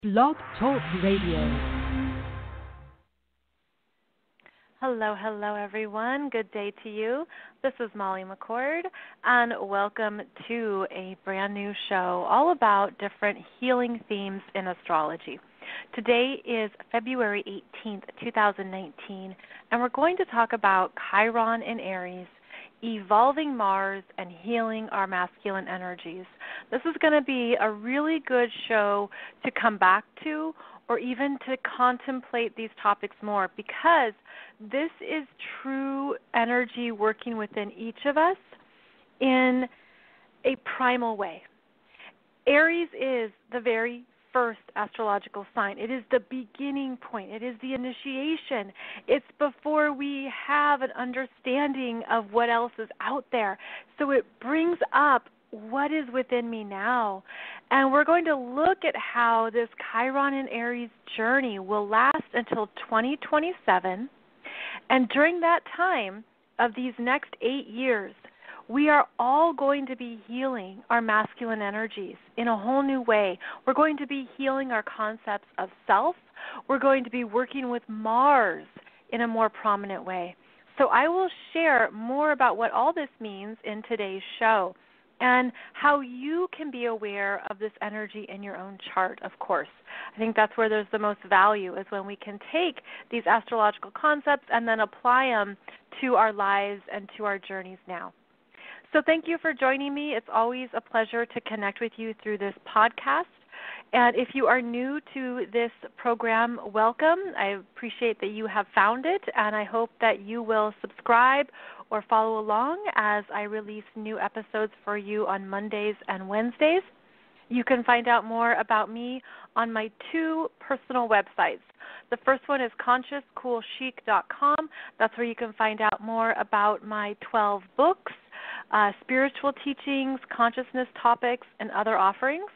Blog Talk Radio. Hello, everyone. Good day to you. This is Molly McCord, and welcome to a brand new show all about different healing themes in astrology. Today is February 18th, 2019, and we're going to talk about Chiron in Aries, evolving Mars, and healing our masculine energies. This is going to be a really good show to come back to or even to contemplate these topics more, because this is true energy working within each of us in a primal way. Aries is the very first astrological sign. It is the beginning point. It is the initiation. It's before we have an understanding of what else is out there. So it brings up what is within me now. And we're going to look at how this Chiron in Aries journey will last until 2027. And during that time of these next 8 years, we are all going to be healing our masculine energies in a whole new way. We're going to be healing our concepts of self. We're going to be working with Mars in a more prominent way. So I will share more about what all this means in today's show and how you can be aware of this energy in your own chart, of course. I think that's where there's the most value, is when we can take these astrological concepts and then apply them to our lives and to our journeys now. So thank you for joining me. It's always a pleasure to connect with you through this podcast. And if you are new to this program, welcome. I appreciate that you have found it, and I hope that you will subscribe or follow along as I release new episodes for you on Mondays and Wednesdays. You can find out more about me on my 2 personal websites. The first one is consciouscoolchic.com. That's where you can find out more about my 12 books, spiritual teachings, consciousness topics, and other offerings.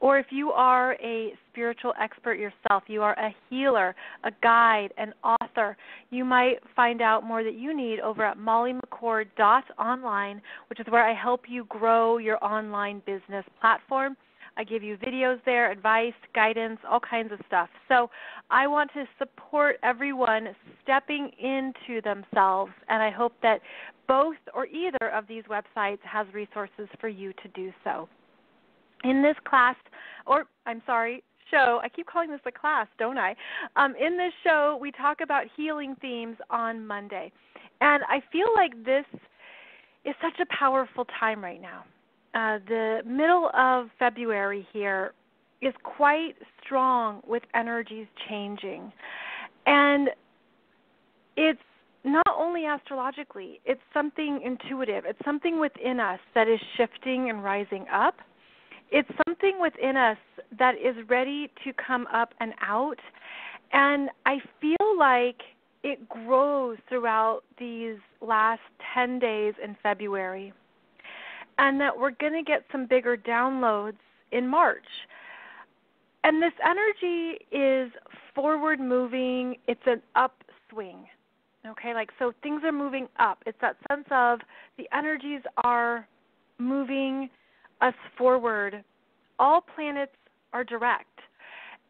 Or if you are a spiritual expert yourself, you are a healer, a guide, an author, you might find out more that you need over at mollymccord.online, which is where I help you grow your online business platform. I give you videos there, advice, guidance, all kinds of stuff. So I want to support everyone stepping into themselves, and I hope that both or either of these websites has resources for you to do so. In this show, I keep calling this a class, don't I? In this show, we talk about healing themes on Monday. And I feel like this is such a powerful time right now. The middle of February here is quite strong with energies changing. And it's not only astrologically, it's something intuitive. It's something within us that is shifting and rising up. It's something within us that is ready to come up and out, and I feel like it grows throughout these last 10 days in February, and that we're going to get some bigger downloads in March. And this energy is forward-moving. It's an upswing, okay? So things are moving up. It's that sense of the energies are moving us forward. All planets are direct,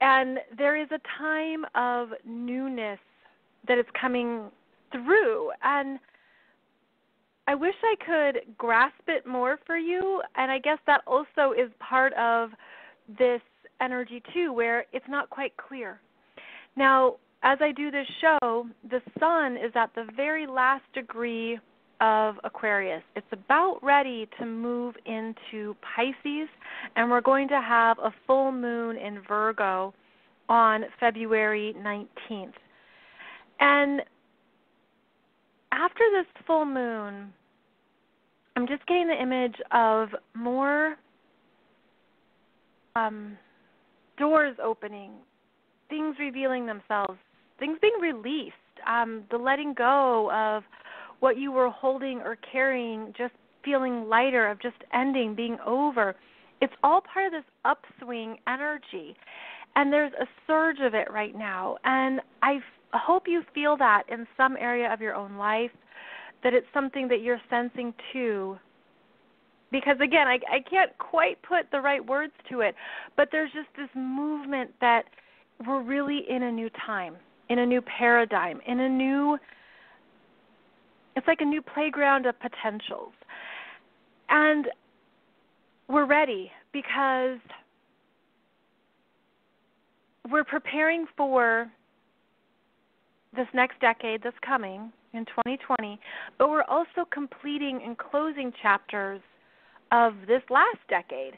and there is a time of newness that is coming through, and I wish I could grasp it more for you, and I guess that also is part of this energy too, where it's not quite clear. Now, as I do this show, the sun is at the very last degree of Aquarius. It's about ready to move into Pisces, and we're going to have a full moon in Virgo on February 19th. And after this full moon, I'm just getting the image of more doors opening, things revealing themselves, things being released, the letting go of what you were holding or carrying, just feeling lighter, of just ending, being over. It's all part of this upswing energy, and there's a surge of it right now. And I hope you feel that in some area of your own life, that it's something that you're sensing too, because, again, I can't quite put the right words to it, but there's just this movement that we're really in a new time, in a new paradigm, it's like a new playground of potentials. And we're ready because we're preparing for this next decade that's coming in 2020, but we're also completing and closing chapters of this last decade.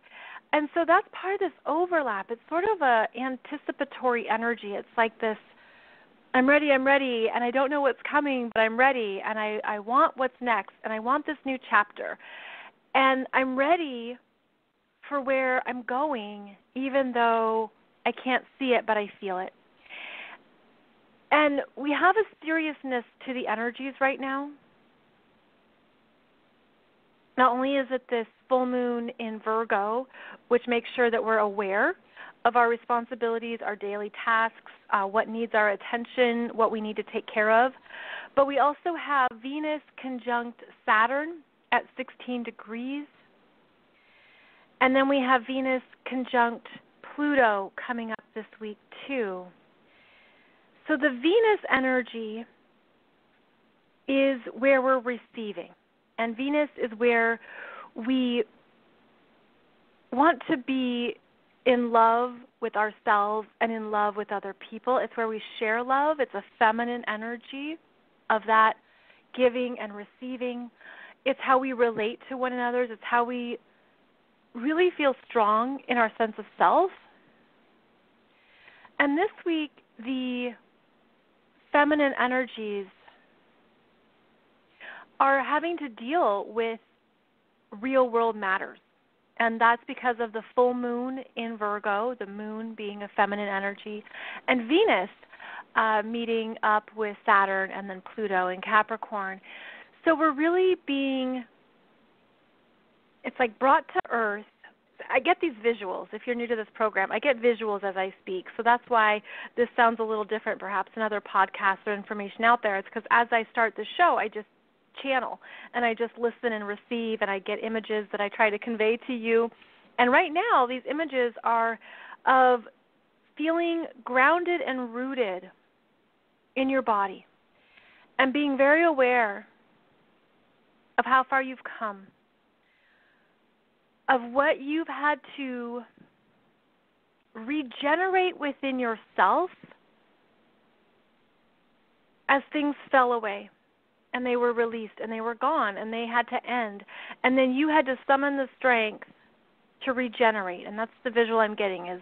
And so that's part of this overlap. It's sort of a anticipatory energy. It's like this, I'm ready, and I don't know what's coming, but I'm ready, and I want what's next, and I want this new chapter. And I'm ready for where I'm going, even though I can't see it, but I feel it. And we have a seriousness to the energies right now. Not only is it this full moon in Virgo, which makes sure that we're aware of our responsibilities, our daily tasks, what needs our attention, what we need to take care of, but we also have Venus conjunct Saturn at 16 degrees, and then we have Venus conjunct Pluto coming up this week too. So the Venus energy is where we're receiving. And Venus is where we want to be in love with ourselves and in love with other people. It's where we share love. It's a feminine energy of that giving and receiving. It's how we relate to one another. It's how we really feel strong in our sense of self. And this week, the feminine energies are having to deal with real world matters. And that's because of the full moon in Virgo, the moon being a feminine energy, and Venus meeting up with Saturn and then Pluto in Capricorn. So we're really being, it's like brought to earth. I get these visuals. If you're new to this program, I get visuals as I speak. So that's why this sounds a little different perhaps in other podcasts or information out there. It's because as I start the show, I just channel and I just listen and receive, and I get images that I try to convey to you. And right now these images are of feeling grounded and rooted in your body and being very aware of how far you've come, of what you've had to regenerate within yourself as things fell away and they were released and they were gone and they had to end. And then you had to summon the strength to regenerate. And that's the visual I'm getting, is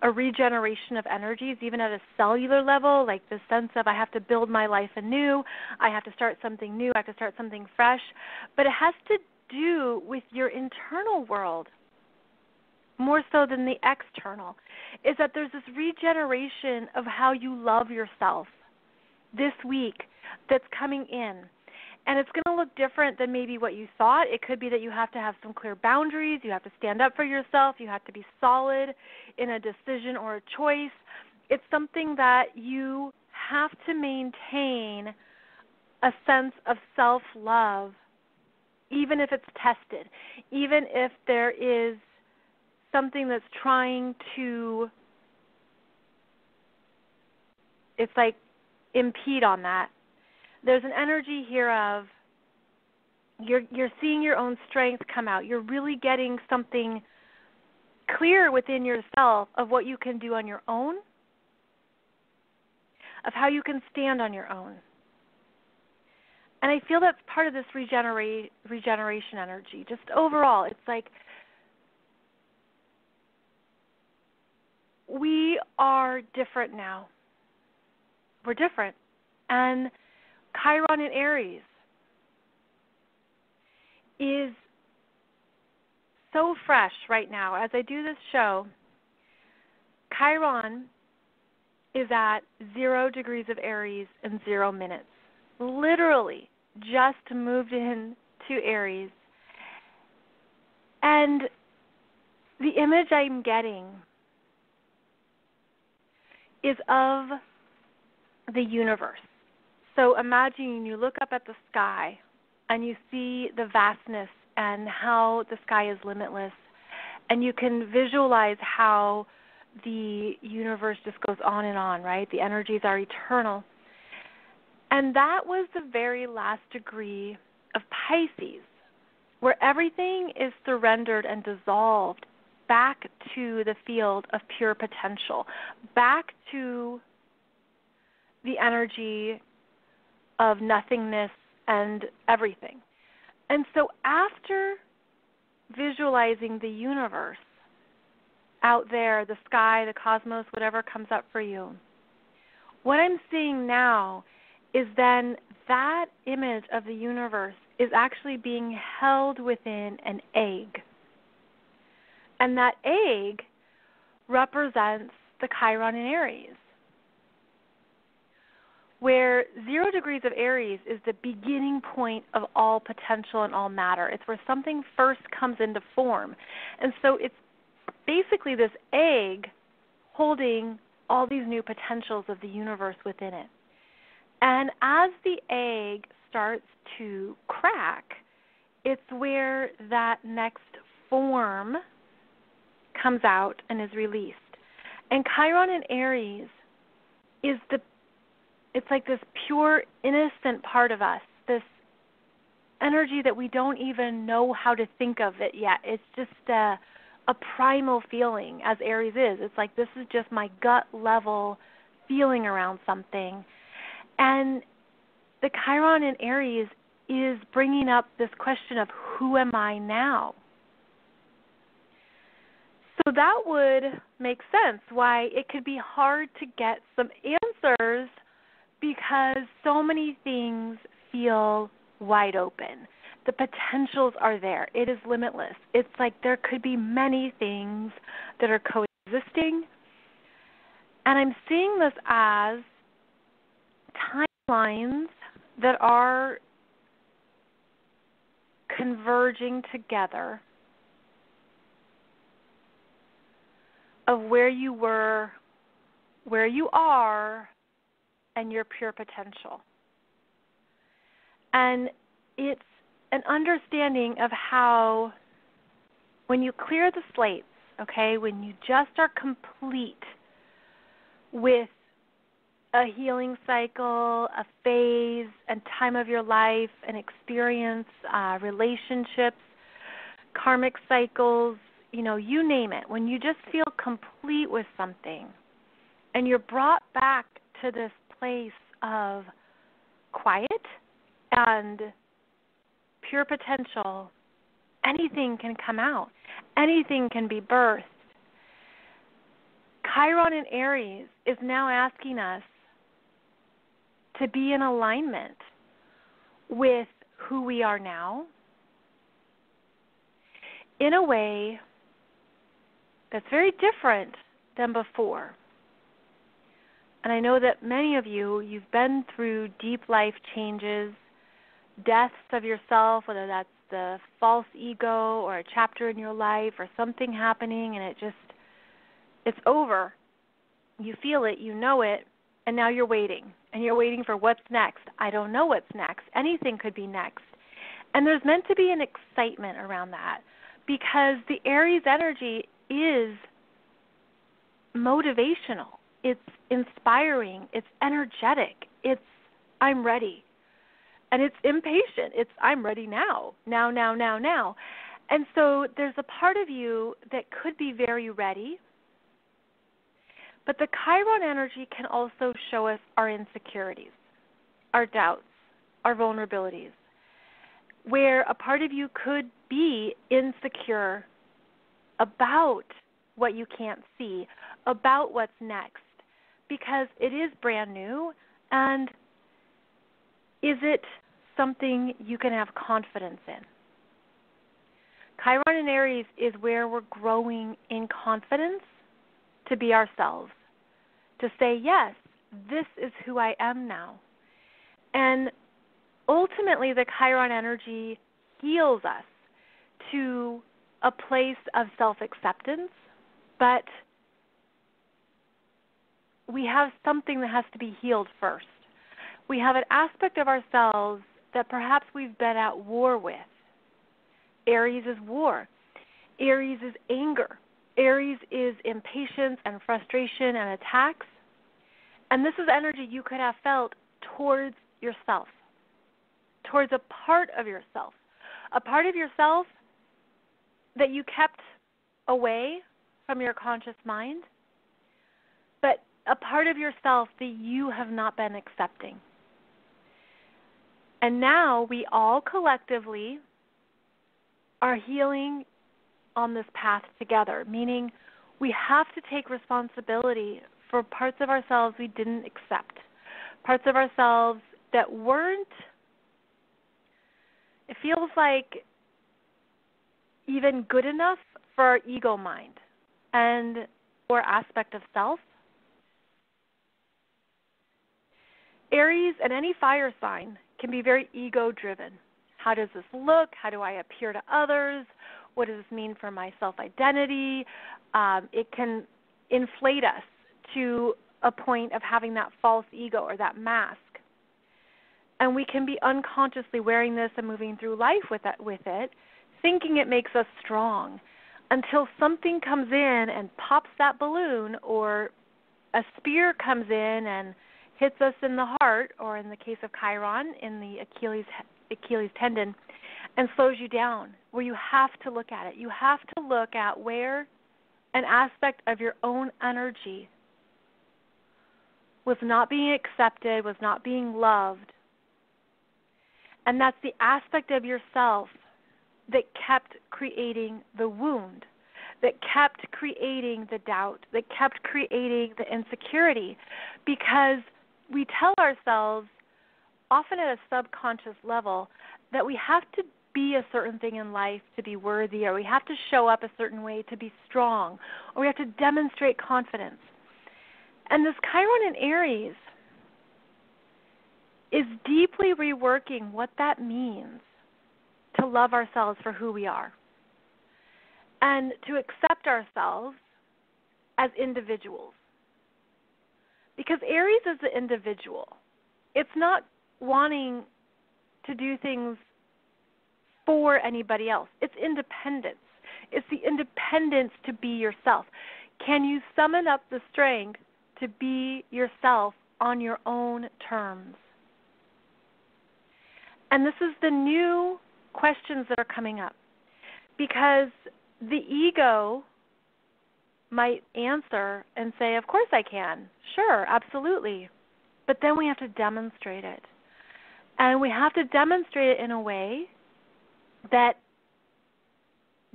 a regeneration of energies, even at a cellular level, like the sense of I have to build my life anew, I have to start something new, I have to start something fresh. But it has to do with your internal world more so than the external, is that there's this regeneration of how you love yourself this week that's coming in. And it's going to look different than maybe what you thought. It could be that you have to have some clear boundaries, you have to stand up for yourself, you have to be solid in a decision or a choice. It's something that you have to maintain a sense of self-love, even if it's tested, even if there is something that's trying to, it's like, impede on that. There's an energy here of you're seeing your own strength come out. You're really getting something clear within yourself of what you can do on your own, of how you can stand on your own. And I feel that's part of this regeneration energy. Just overall, it's like we are different now. We're different. And Chiron in Aries is so fresh right now. As I do this show, Chiron is at 0 degrees of Aries in 0 minutes. Literally just moved in to Aries. And the image I'm getting is of the universe. So imagine you look up at the sky and you see the vastness and how the sky is limitless. And you can visualize how the universe just goes on and on, right? The energies are eternal. And that was the very last degree of Pisces, where everything is surrendered and dissolved back to the field of pure potential, back to the energy of nothingness and everything. And so after visualizing the universe out there, the sky, the cosmos, whatever comes up for you, what I'm seeing now is then that image of the universe is actually being held within an egg. And that egg represents the Chiron in Aries, where 0 degrees of Aries is the beginning point of all potential and all matter. It's where something first comes into form. And so it's basically this egg holding all these new potentials of the universe within it. And as the egg starts to crack, it's where that next form comes out and is released. And Chiron in Aries is it's like this pure, innocent part of us, this energy that we don't even know how to think of it yet. It's just a primal feeling, as Aries is. It's like, this is just my gut level feeling around something. And the Chiron in Aries is bringing up this question of, who am I now? So that would make sense why it could be hard to get some answers, because so many things feel wide open. The potentials are there. It is limitless. It's like there could be many things that are coexisting. And I'm seeing this as timelines that are converging together of where you were, where you are, and your pure potential. And it's an understanding of how when you clear the slates, okay, when you just are complete with a healing cycle, a phase, and time of your life, an experience, relationships, karmic cycles, you name it. When you just feel complete with something and you're brought back to this place of quiet and pure potential, anything can come out. Anything can be birthed. Chiron in Aries is now asking us to be in alignment with who we are now in a way that's very different than before. And I know that many of you've been through deep life changes, deaths of yourself, whether that's the false ego or a chapter in your life or something happening and it's over. You feel it, you know it, and now you're waiting. And you're waiting for what's next. I don't know what's next. Anything could be next. And there's meant to be an excitement around that, because the Aries energy is motivational. It's inspiring. It's energetic. It's, I'm ready. And it's impatient. It's, I'm ready now. Now, now, now, now. And so there's a part of you that could be very ready. But the Chiron energy can also show us our insecurities, our doubts, our vulnerabilities, where a part of you could be insecure about what you can't see, about what's next, because it is brand new, and is it something you can have confidence in? Chiron in Aries is where we're growing in confidence to be ourselves, to say, yes, this is who I am now. And ultimately, the Chiron energy heals us to a place of self-acceptance, but we have something that has to be healed first. We have an aspect of ourselves that perhaps we've been at war with, Aries is war. Aries is anger. Aries is impatience and frustration and attacks. And this is energy you could have felt towards yourself, towards a part of yourself that you kept away from your conscious mind, but a part of yourself that you have not been accepting. And now we all collectively are healing on this path together, meaning we have to take responsibility for parts of ourselves we didn't accept, parts of ourselves that weren't, it feels like, even good enough for our ego mind and or aspect of self. Aries and any fire sign can be very ego-driven. How does this look? How do I appear to others? What does this mean for my self-identity? It can inflate us to a point of having that false ego or that mask. And we can be unconsciously wearing this and moving through life with it, thinking it makes us strong, until something comes in and pops that balloon, or a spear comes in and hits us in the heart, or in the case of Chiron, in the Achilles tendon, and slows you down, where you have to look at it. You have to look at where an aspect of your own energy was not being accepted, was not being loved. And that's the aspect of yourself that kept creating the wound, that kept creating the doubt, that kept creating the insecurity, because we tell ourselves, often at a subconscious level, that we have to be a certain thing in life to be worthy, or we have to show up a certain way to be strong, or we have to demonstrate confidence. And this Chiron in Aries is deeply reworking what that means to love ourselves for who we are and to accept ourselves as individuals. Because Aries is the individual. It's not wanting to do things for anybody else. It's independence. It's the independence to be yourself. Can you summon up the strength to be yourself on your own terms? And this is the new questions that are coming up, because the ego might answer and say, of course I can. Sure, absolutely. But then we have to demonstrate it. And we have to demonstrate it in a way that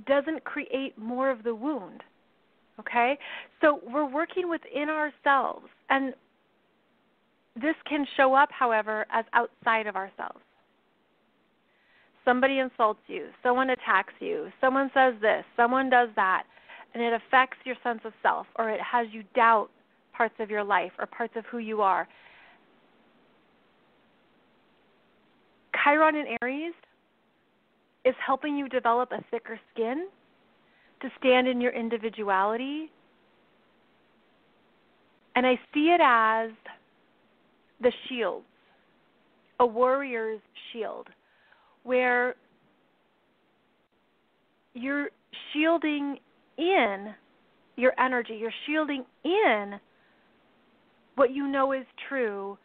doesn't create more of the wound. Okay? So we're working within ourselves. And this can show up, however, as outside of ourselves. Somebody insults you, someone attacks you, someone says this, someone does that, and it affects your sense of self, or it has you doubt parts of your life or parts of who you are. Chiron in Aries is helping you develop a thicker skin to stand in your individuality. And I see it as the shields, a warrior's shield, where you're shielding in your energy. You're shielding in what you know is true.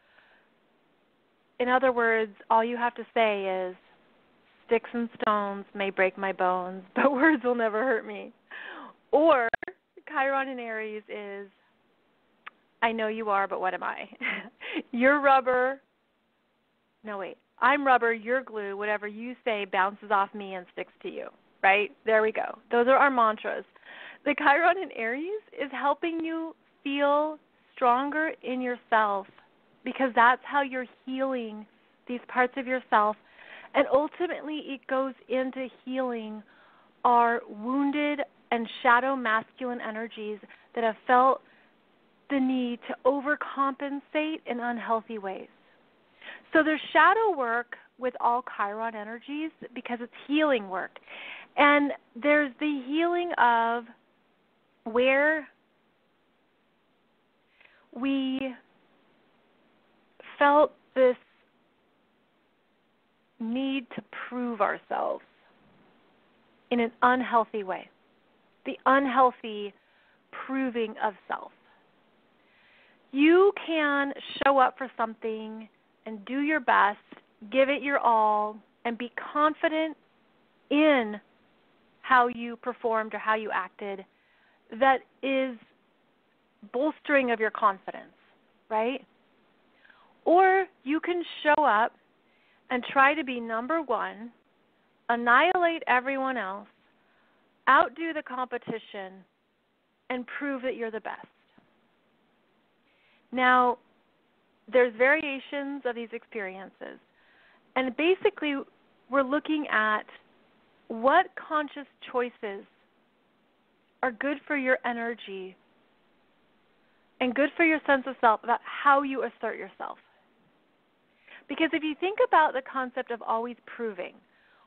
In other words, all you have to say is, sticks and stones may break my bones, but words will never hurt me. Or Chiron in Aries is, I know you are, but what am I? You're rubber. No, wait. I'm rubber, you're glue, whatever you say bounces off me and sticks to you, right? There we go. Those are our mantras. The Chiron in Aries is helping you feel stronger in yourself, because that's how you're healing these parts of yourself. And ultimately it goes into healing our wounded and shadow masculine energies that have felt the need to overcompensate in unhealthy ways. So there's shadow work with all Chiron energies because it's healing work. And there's the healing of where we felt this need to prove ourselves. in an unhealthy way, the unhealthy proving of self. You can show up for something and do your best, give it your all, and be confident in how you performed or how you acted that is bolstering of your confidence, right? Or you can show up and try to be number one, annihilate everyone else, outdo the competition, and prove that you're the best. Now, there's variations of these experiences, and basically we're looking at what conscious choices are good for your energy and good for your sense of self about how you assert yourself. Because if you think about the concept of always proving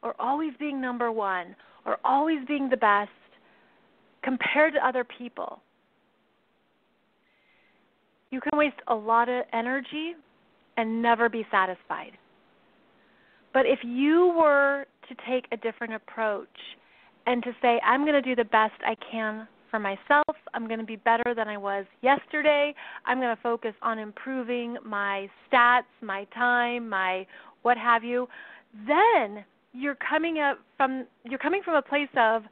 or always being number one or always being the best compared to other people, you can waste a lot of energy and never be satisfied. But if you were to take a different approach and to say, I'm going to do the best I can for myself, I'm going to be better than I was yesterday, I'm going to focus on improving my stats, my time, my what have you, then you're coming from a place of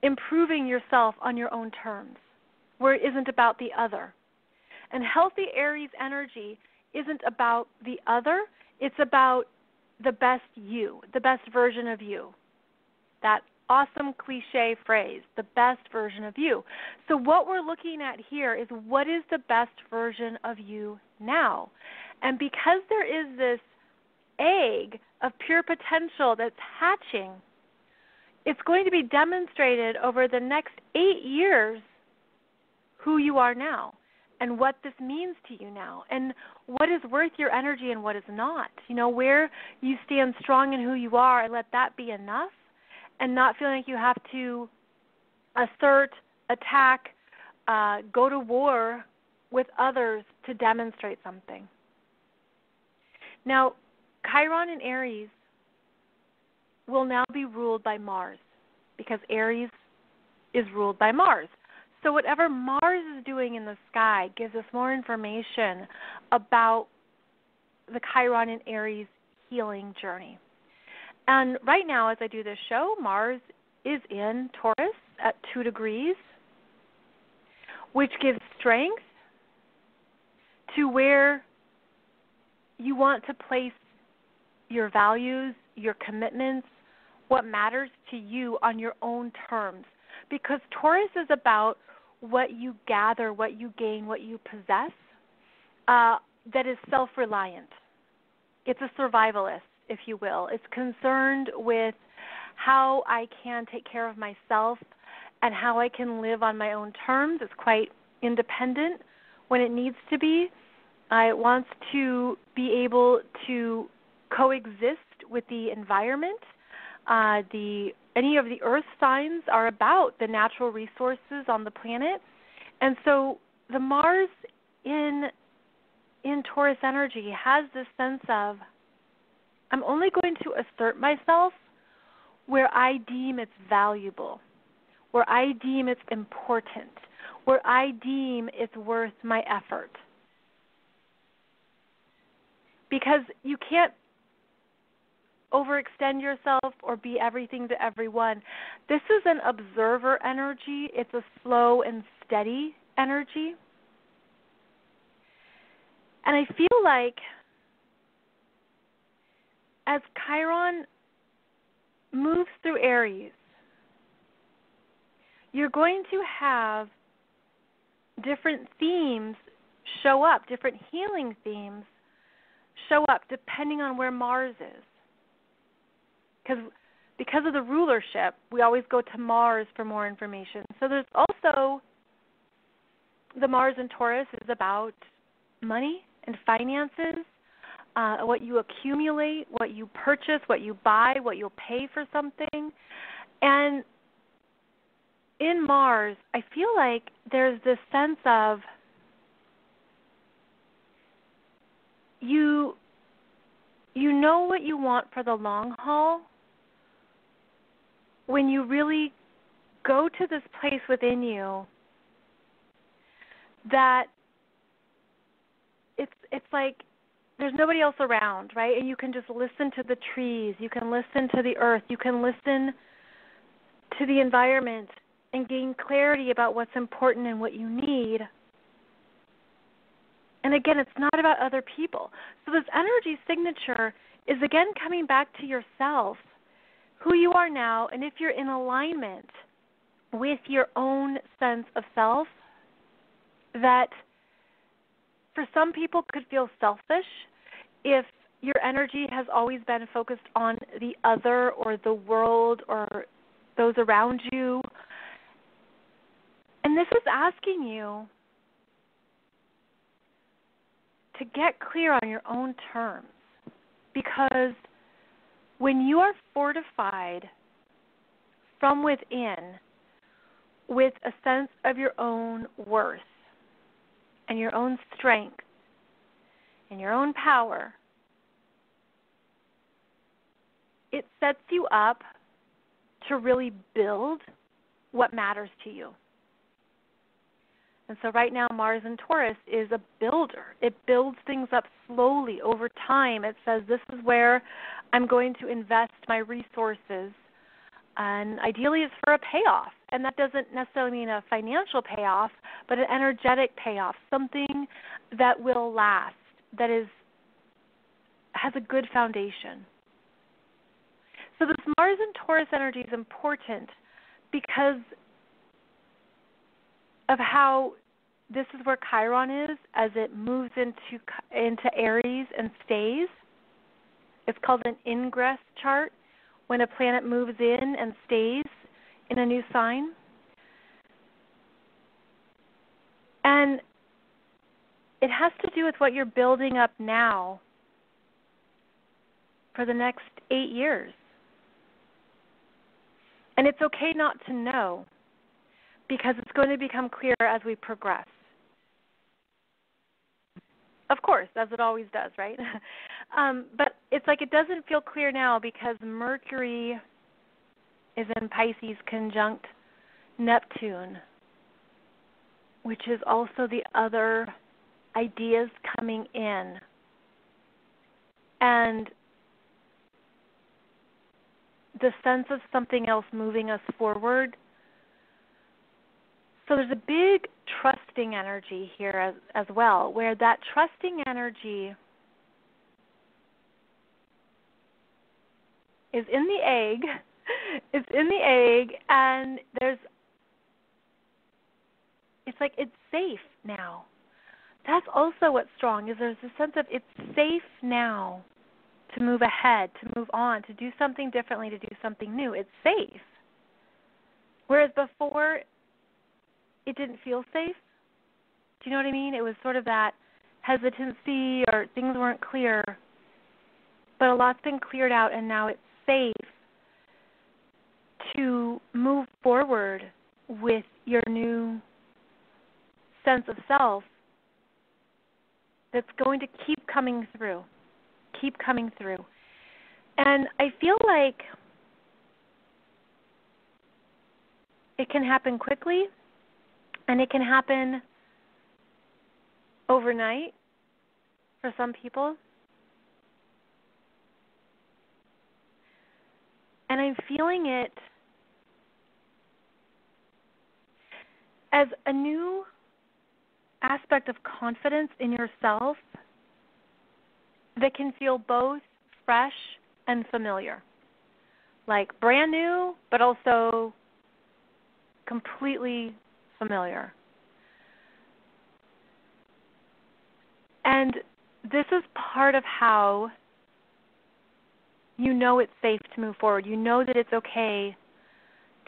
improving yourself on your own terms, where it isn't about the other. And healthy Aries energy isn't about the other, it's about the best you, the best version of you. That awesome cliche phrase, the best version of you. So what we're looking at here is what is the best version of you now? And because there is this egg of pure potential that's hatching, it's going to be demonstrated over the next 8 years who you are now and what this means to you now and what is worth your energy and what is not. You know, where you stand strong in who you are and let that be enough and not feeling like you have to assert, attack, go to war with others to demonstrate something. Now, Chiron in Aries will now be ruled by Mars because Aries is ruled by Mars. So whatever Mars is doing in the sky gives us more information about the Chiron in Aries healing journey. And right now, as I do this show, Mars is in Taurus at 2 degrees, which gives strength to where you want to place your values, your commitments, what matters to you on your own terms. Because Taurus is about what you gather, what you gain, what you possess, that is self-reliant. It's a survivalist, if you will. It's concerned with how I can take care of myself and how I can live on my own terms. It's quite independent when it needs to be. It wants to be able to coexist with the environment. Any of the earth signs are about the natural resources on the planet. And so the Mars in Taurus energy has this sense of, I'm only going to assert myself where I deem it's valuable, where I deem it's important, where I deem it's worth my effort. Because you can't overextend yourself or be everything to everyone. This is an observer energy. It's a slow and steady energy. And I feel like as Chiron moves through Aries, you're going to have different themes show up, different healing themes show up depending on where Mars is. Because of the rulership, we always go to Mars for more information. So there's also the Mars in Taurus is about money and finances, what you accumulate, what you purchase, what you buy, what you'll pay for something. And in Mars, I feel like there's this sense of you know what you want for the long haul, when you really go to this place within you that it's like there's nobody else around, right? And you can just listen to the trees, you can listen to the earth, you can listen to the environment and gain clarity about what's important and what you need. And again, it's not about other people. So this energy signature is again coming back to yourself, who you are now, and if you're in alignment with your own sense of self, that for some people could feel selfish if your energy has always been focused on the other or the world or those around you. And this is asking you to get clear on your own terms, because when you are fortified from within with a sense of your own worth and your own strength and your own power, it sets you up to really build what matters to you. And so right now, Mars in Taurus is a builder. It builds things up slowly over time. It says, this is where I'm going to invest my resources. And ideally, it's for a payoff. And that doesn't necessarily mean a financial payoff, but an energetic payoff, something that will last, that has a good foundation. So this Mars in Taurus energy is important because of how this is where Chiron is as it moves into Aries and stays. It's called an ingress chart, when a planet moves in and stays in a new sign. And it has to do with what you're building up now for the next 8 years. And it's okay not to know, because it's going to become clear as we progress. Of course, as it always does, right? But it's like it doesn't feel clear now because Mercury is in Pisces conjunct Neptune, which is also the other ideas coming in. And the sense of something else moving us forward. So there's a big trusting energy here as well, where that trusting energy is in the egg. It's in the egg, and it's like it's safe now. That's also what's strong, is there's a sense of it's safe now to move ahead, to move on, to do something differently, to do something new. It's safe. Whereas before, it didn't feel safe. Do you know what I mean? It was sort of that hesitancy, or things weren't clear. But a lot's been cleared out, and now it's safe to move forward with your new sense of self that's going to keep coming through. Keep coming through. And I feel like it can happen quickly, and it can happen overnight for some people. And I'm feeling it as a new aspect of confidence in yourself that can feel both fresh and familiar. Like brand new, but also completely familiar. And this is part of how you know it's safe to move forward. You know that it's okay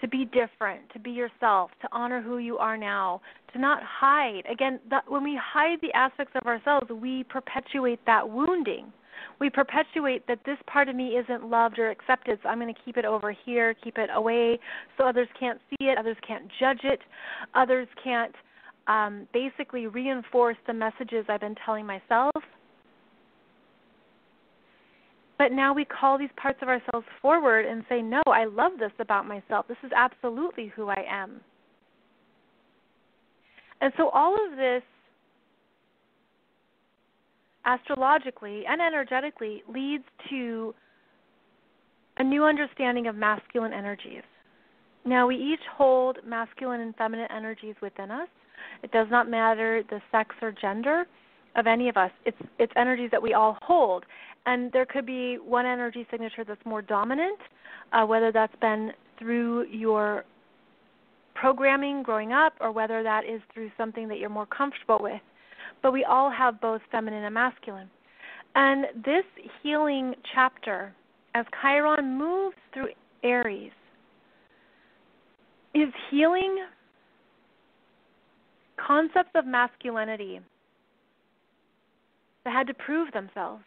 to be different, to be yourself, to honor who you are now, to not hide. Again, when we hide the aspects of ourselves, we perpetuate that wounding. We perpetuate that this part of me isn't loved or accepted, so I'm going to keep it over here, keep it away so others can't see it, others can't judge it, others can't basically reinforce the messages I've been telling myself. But now we call these parts of ourselves forward and say, no, I love this about myself. This is absolutely who I am. And so all of this, astrologically and energetically, leads to a new understanding of masculine energies. Now, we each hold masculine and feminine energies within us. It does not matter the sex or gender of any of us. It's energies that we all hold. And there could be one energy signature that's more dominant, whether that's been through your programming growing up or whether that is through something that you're more comfortable with. But we all have both feminine and masculine. And this healing chapter, as Chiron moves through Aries, is healing concepts of masculinity that had to prove themselves.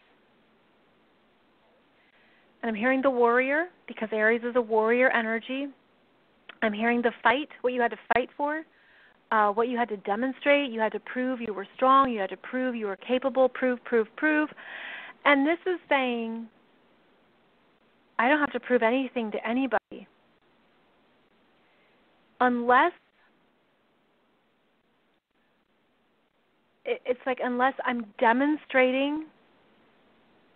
And I'm hearing the warrior, because Aries is a warrior energy. I'm hearing the fight, what you had to fight for, what you had to demonstrate. You had to prove you were strong. You had to prove you were capable. Prove. And this is saying, I don't have to prove anything to anybody unless unless I'm demonstrating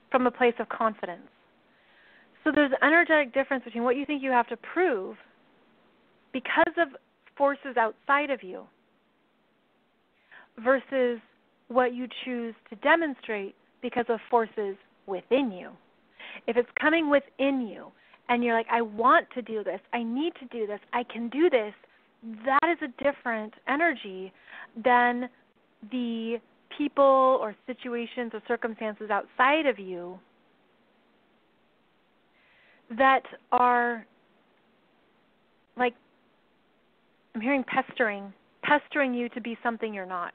from a place of confidence. So there's an energetic difference between what you think you have to prove because of forces outside of you versus what you choose to demonstrate because of forces within you. If it's coming within you and you're like, I want to do this, I need to do this, I can do this, that is a different energy than the people or situations or circumstances outside of you that are like, I'm hearing pestering you to be something you're not.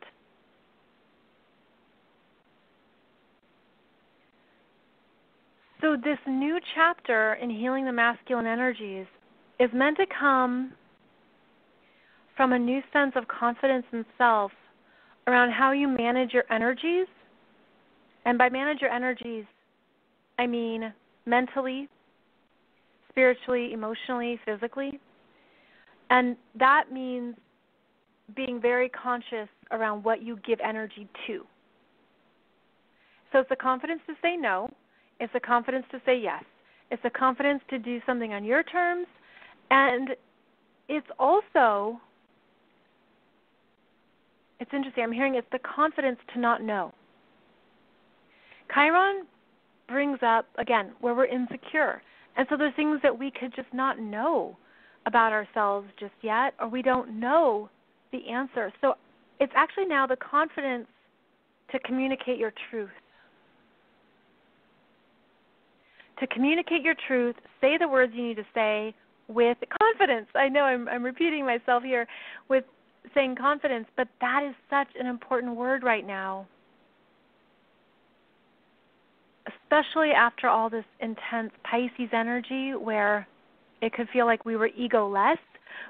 So this new chapter in healing the masculine energies is meant to come from a new sense of confidence in self around how you manage your energies. And by manage your energies, I mean mentally, spiritually, emotionally, physically. And that means being very conscious around what you give energy to. So it's the confidence to say no. It's the confidence to say yes. It's the confidence to do something on your terms. And it's also, it's interesting, I'm hearing it's the confidence to not know. Chiron brings up, again, where we're insecure. And so there's things that we could just not know about ourselves just yet, or we don't know the answer. So it's actually now the confidence to communicate your truth. To communicate your truth, say the words you need to say with confidence. I know I'm repeating myself here with saying confidence, but that is such an important word right now, especially after all this intense Pisces energy where it could feel like we were ego-less,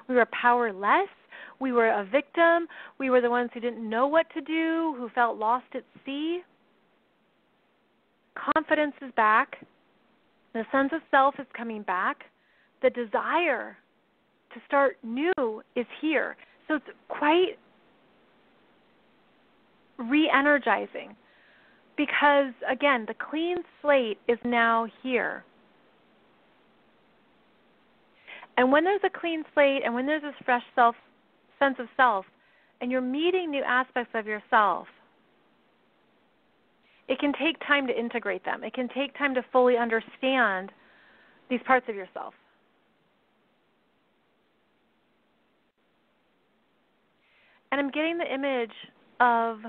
we were powerless, we were a victim, we were the ones who didn't know what to do, who felt lost at sea. Confidence is back. The sense of self is coming back. The desire to start new is here. So it's quite re-energizing because, again, the clean slate is now here. And when there's a clean slate and when there's this fresh sense of self, and you're meeting new aspects of yourself, it can take time to integrate them. It can take time to fully understand these parts of yourself. And I'm getting the image of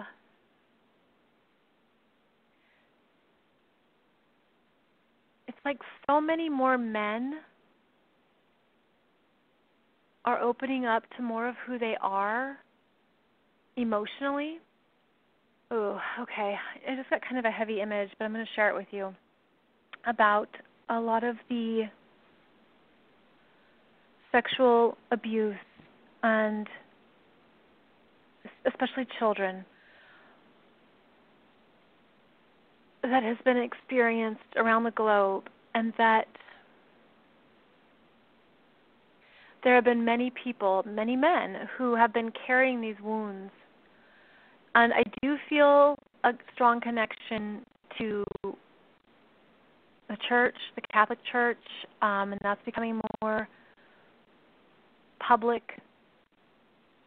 it's like so many more men are opening up to more of who they are emotionally. Oh, okay. I just got kind of a heavy image, but I'm going to share it with you about a lot of the sexual abuse and especially children. that has been experienced around the globe, and that there have been many people, many men, who have been carrying these wounds. And I do feel a strong connection to the church, the Catholic Church, and that's becoming more public,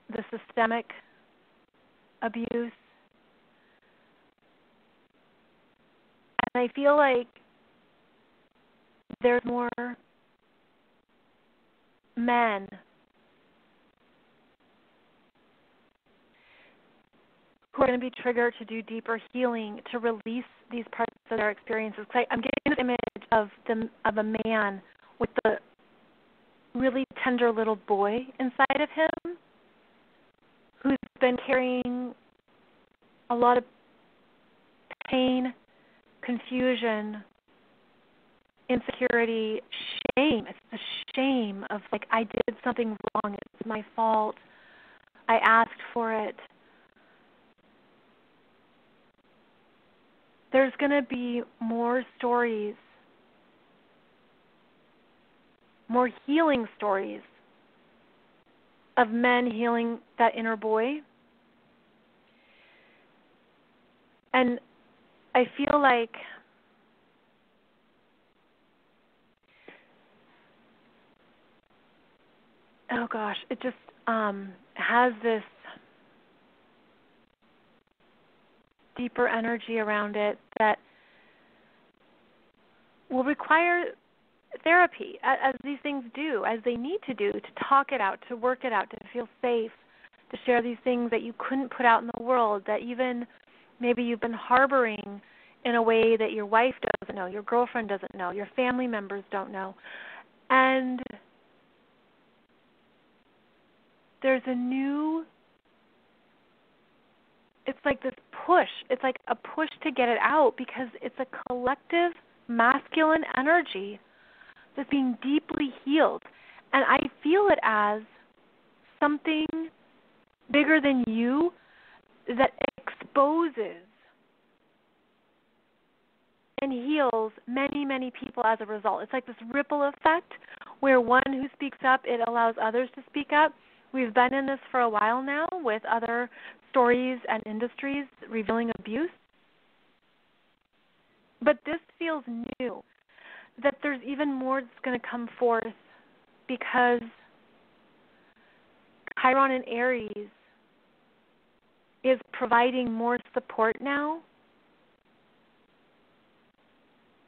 the systemic abuse. And I feel like there's more men who are going to be triggered to do deeper healing, to release these parts of their experiences. I'm getting this image of a man with a really tender little boy inside of him who's been carrying a lot of pain, confusion, insecurity, shame. It's the shame of, like, I did something wrong. It's my fault. I asked for it. There's going to be more stories, more healing stories of men healing that inner boy. And I feel like it just has this deeper energy around it that will require therapy, as these things do, as they need to do, to talk it out, to work it out, to feel safe, to share these things that you couldn't put out in the world, that even maybe you've been harboring in a way that your wife doesn't know, your girlfriend doesn't know, your family members don't know. And there's it's like this push. It's like a push to get it out because it's a collective masculine energy that's being deeply healed. And I feel it as something bigger than you that exposes and heals many, many people as a result. It's like this ripple effect where one who speaks up, it allows others to speak up. We've been in this for a while now with other stories and industries revealing abuse. But this feels new, that there's even more that's going to come forth because Chiron and Aries is providing more support now.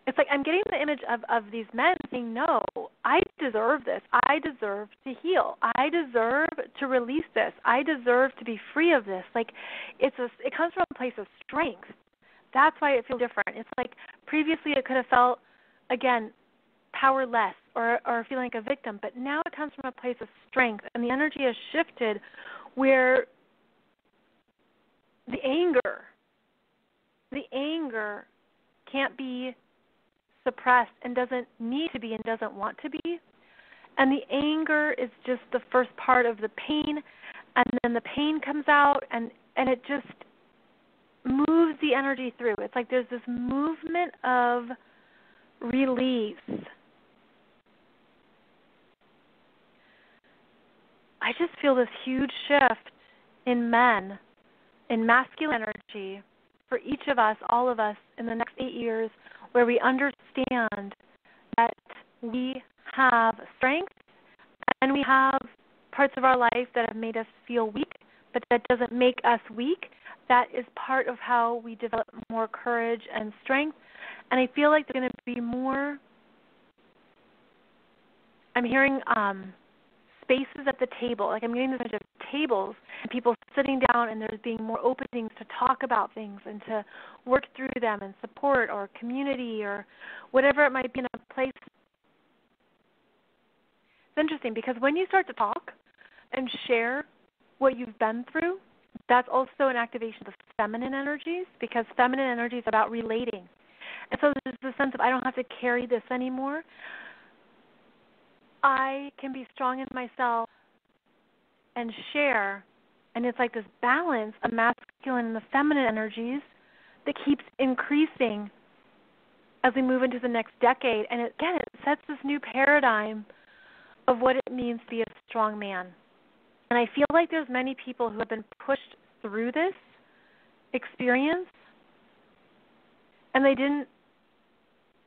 It's like I'm getting the image of these men saying, no, I deserve this. I deserve to heal. I deserve to release this. I deserve to be free of this. Like it comes from a place of strength. That's why it feels different. It's like previously it could have felt, again, powerless or feeling like a victim, but now it comes from a place of strength, and the energy has shifted where the anger can't be suppressed and doesn't need to be and doesn't want to be. And the anger is just the first part of the pain, and then the pain comes out and it just moves the energy through. It's like there's this movement of release. I just feel this huge shift in men, in masculine energy, for each of us, all of us, in the next 8 years, where we understand that we have strength and we have parts of our life that have made us feel weak, but that doesn't make us weak. That is part of how we develop more courage and strength. And I feel like there's going to be more, I'm hearing spaces at the table. Like I'm getting this image of tables and people sitting down, and there's being more openings to talk about things and to work through them and support or community or whatever it might be in a place. It's interesting because when you start to talk and share what you've been through, that's also an activation of feminine energies, because feminine energy is about relating. And so there's the sense of I don't have to carry this anymore. I can be strong in myself and share. And it's like this balance of masculine and the feminine energies that keeps increasing as we move into the next decade. And it sets this new paradigm of what it means to be a strong man. And I feel like there's many people who have been pushed through this experience, and they didn't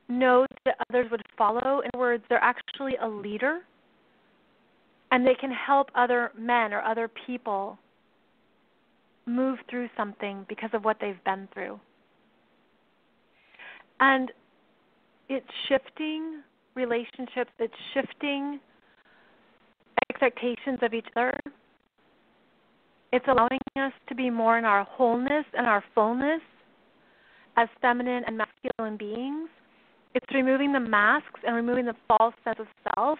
know that others would follow. In other words, they're actually a leader, and they can help other men or other people move through something because of what they've been through. And it's shifting relationships, it's shifting expectations of each other. It's allowing us to be more in our wholeness and our fullness as feminine and masculine beings. It's removing the masks and removing the false sense of self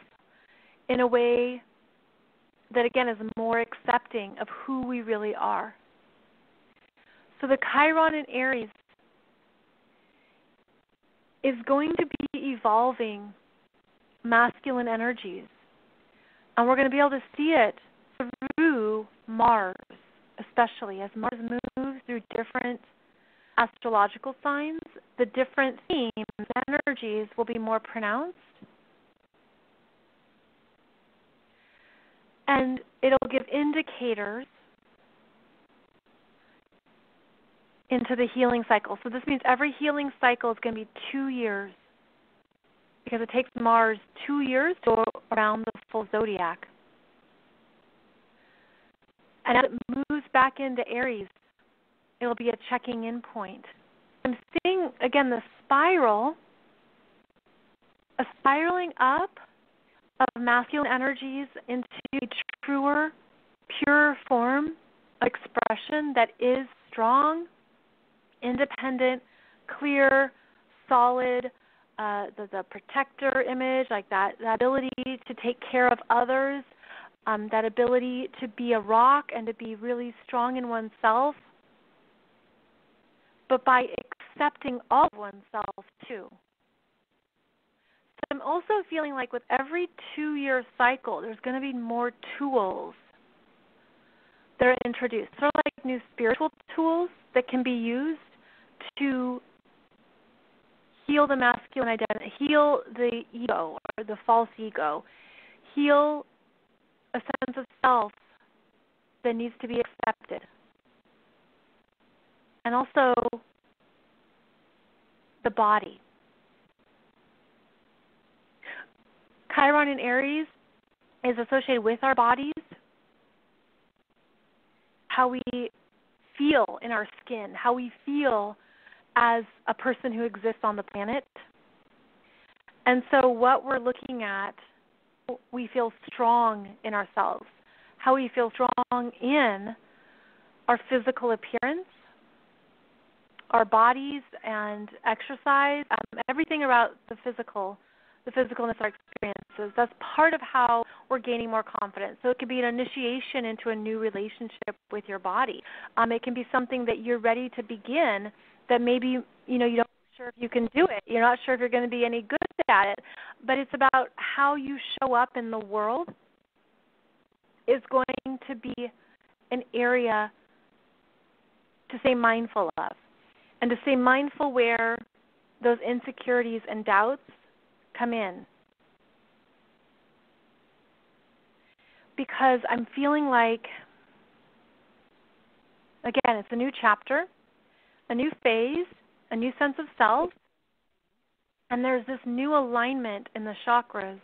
in a way that, again, is more accepting of who we really are. So the Chiron in Aries is going to be evolving masculine energies. And we're going to be able to see it through Mars, especially. As Mars moves through different astrological signs, the different themes and energies will be more pronounced. And it'll give indicators into the healing cycle. So this means every healing cycle is going to be 2 years, because it takes Mars 2 years to go around the full zodiac. And as it moves back into Aries, it'll be a checking in point. I'm seeing, again, the spiral, a spiraling up of masculine energies into a truer, purer form of expression that is strong, independent, clear, solid, the protector image, like that ability to take care of others, that ability to be a rock and to be really strong in oneself, but by accepting all of oneself too. So I'm also feeling like with every 2-year cycle, there's going to be more tools that are introduced, sort of like new spiritual tools that can be used to heal the masculine identity, heal the ego or the false ego, heal a sense of self that needs to be accepted. And also the body. Chiron in Aries is associated with our bodies, how we feel in our skin, how we feel as a person who exists on the planet. And so what we're looking at, we feel strong in ourselves, how we feel strong in our physical appearance, our bodies and exercise, everything about the physicalness of our experiences. That's part of how we're gaining more confidence. So it could be an initiation into a new relationship with your body. It can be something that you're ready to begin that maybe, you're not sure if you can do it. You're not sure if you're going to be any good at it. But it's about how you show up in the world is going to be an area to stay mindful of. And to stay mindful where those insecurities and doubts come in. Because I'm feeling like, again, it's a new chapter, a new phase, a new sense of self, and there's this new alignment in the chakras.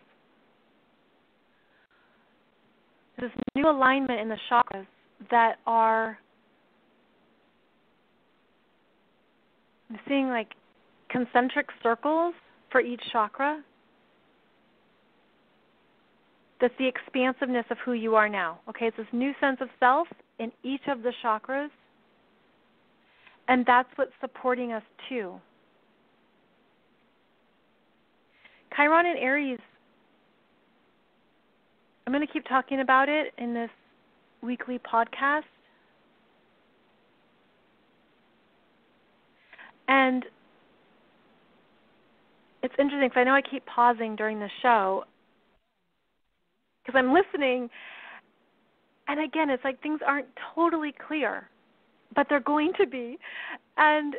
This new alignment in the chakras that are, I'm seeing like concentric circles for each chakra. That's the expansiveness of who you are now. Okay, it's this new sense of self in each of the chakras, and that's what's supporting us too. Chiron in Aries, I'm going to keep talking about it in this weekly podcast. And it's interesting because I know I keep pausing during the show because I'm listening. And again, it's like things aren't totally clear, but they're going to be. And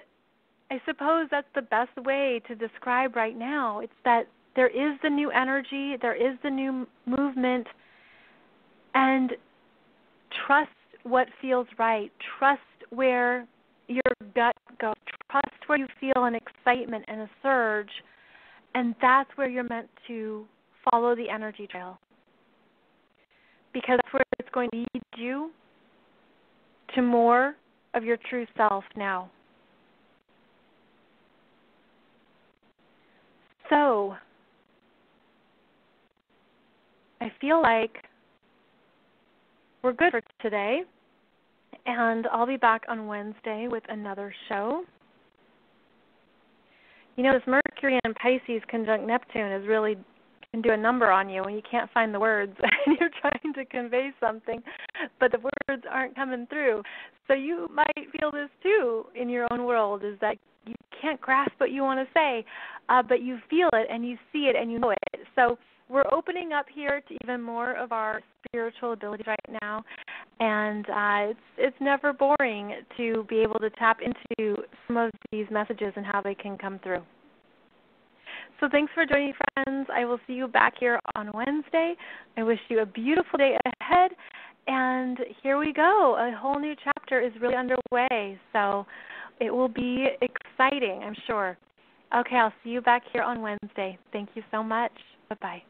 I suppose that's the best way to describe right now. It's that there is the new energy, there is the new movement, and trust what feels right. Trust where your gut goes. Trust where you feel an excitement and a surge, and that's where you're meant to follow the energy trail. Because that's where it's going to lead you to more of your true self now. So, I feel like we're good for today, and I'll be back on Wednesday with another show. You know, this Mercury and Pisces conjunct Neptune is really can do a number on you when you can't find the words and you're trying to convey something, but the words aren't coming through. So you might feel this too in your own world, is that you can't grasp what you want to say, but you feel it and you see it and you know it. So we're opening up here to even more of our spiritual abilities right now, and it's never boring to be able to tap into some of these messages and how they can come through. So thanks for joining, friends. I will see you back here on Wednesday. I wish you a beautiful day ahead, and here we go. A whole new chapter is really underway, so it will be exciting, I'm sure. Okay, I'll see you back here on Wednesday. Thank you so much. Bye-bye.